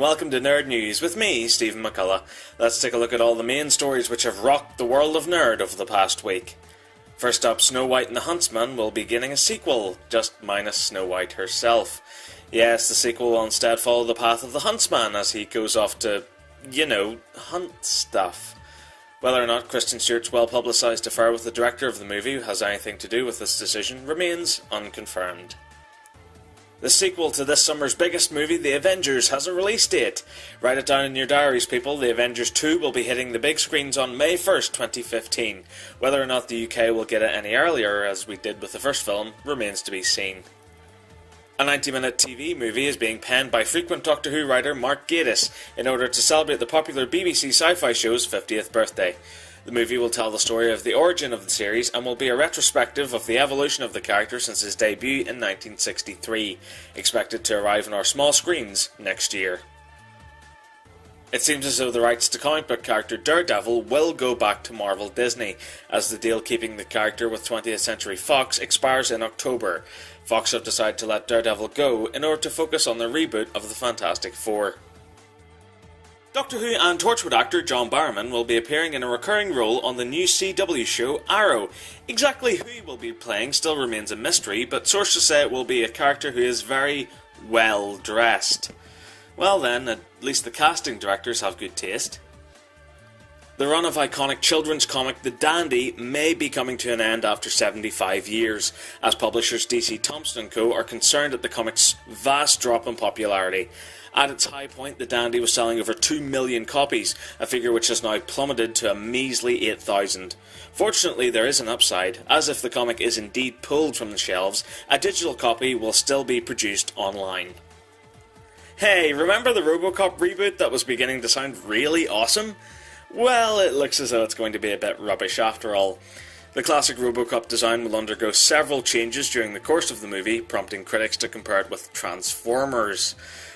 welcome to Nerd News with me, Stephen McCullough. Let's take a look at all the main stories which have rocked the world of nerd over the past week. First up, Snow White and the Huntsman will be getting a sequel, just minus Snow White herself. Yes, the sequel will instead follow the path of the Huntsman as he goes off to, hunt stuff. Whether or not Kristen Stewart's well-publicised affair with the director of the movie has anything to do with this decision remains unconfirmed. The sequel to this summer's biggest movie, The Avengers, has a release date. Write it down in your diaries, people. The Avengers 2 will be hitting the big screens on May 1st, 2015. Whether or not the UK will get it any earlier, as we did with the first film, remains to be seen. A 90-minute TV movie is being penned by frequent Doctor Who writer Mark Gatiss in order to celebrate the popular BBC sci-fi show's 50th birthday. The movie will tell the story of the origin of the series and will be a retrospective of the evolution of the character since his debut in 1963, expected to arrive on our small screens next year. It seems as though the rights to comic book character Daredevil will go back to Marvel Disney, as the deal keeping the character with 20th Century Fox expires in October. Fox have decided to let Daredevil go in order to focus on the reboot of the Fantastic Four. Doctor Who and Torchwood actor John Barrowman will be appearing in a recurring role on the new CW show Arrow. Exactly who he will be playing still remains a mystery, but sources say it will be a character who is very well dressed. Well then, at least the casting directors have good taste. The run of iconic children's comic The Dandy may be coming to an end after 75 years, as publishers DC Thomson & Co. are concerned at the comic's vast drop in popularity. At its high point, The Dandy was selling over 2 million copies, a figure which has now plummeted to a measly 8,000. Fortunately, there is an upside, as if the comic is indeed pulled from the shelves, a digital copy will still be produced online. Hey, remember the Robocop reboot that was beginning to sound really awesome? Well, it looks as though it's going to be a bit rubbish after all. The classic Robocop design will undergo several changes during the course of the movie, prompting critics to compare it with Transformers.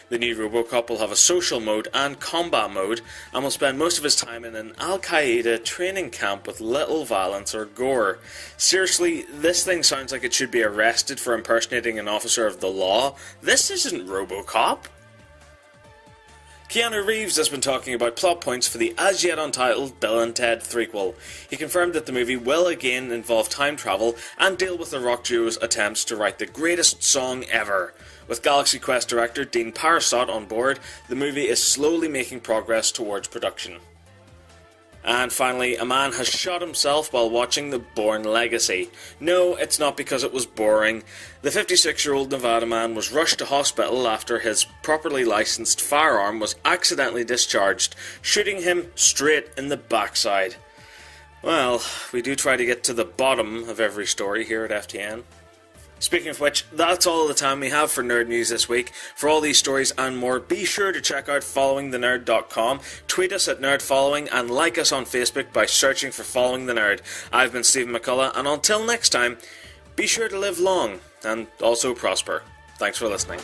The new Robocop will have a social mode and combat mode, and will spend most of his time in an Al-Qaeda training camp with little violence or gore. Seriously, this thing sounds like it should be arrested for impersonating an officer of the law. This isn't Robocop. Keanu Reeves has been talking about plot points for the as-yet untitled Bill and Ted threequel. He confirmed that the movie will again involve time travel and deal with the rock duo's attempts to write the greatest song ever. With Galaxy Quest director Dean Parisot on board, the movie is slowly making progress towards production. And finally, a man has shot himself while watching The Bourne Legacy. No, it's not because it was boring. The 56-year-old Nevada man was rushed to hospital after his properly licensed firearm was accidentally discharged, shooting him straight in the backside. Well, we do try to get to the bottom of every story here at FTN. Speaking of which, that's all the time we have for Nerd News this week. For all these stories and more, be sure to check out followingthenerd.com, tweet us at nerdfollowing, and like us on Facebook by searching for Following the Nerd. I've been Stephen McCullough, and until next time, be sure to live long, and also prosper. Thanks for listening.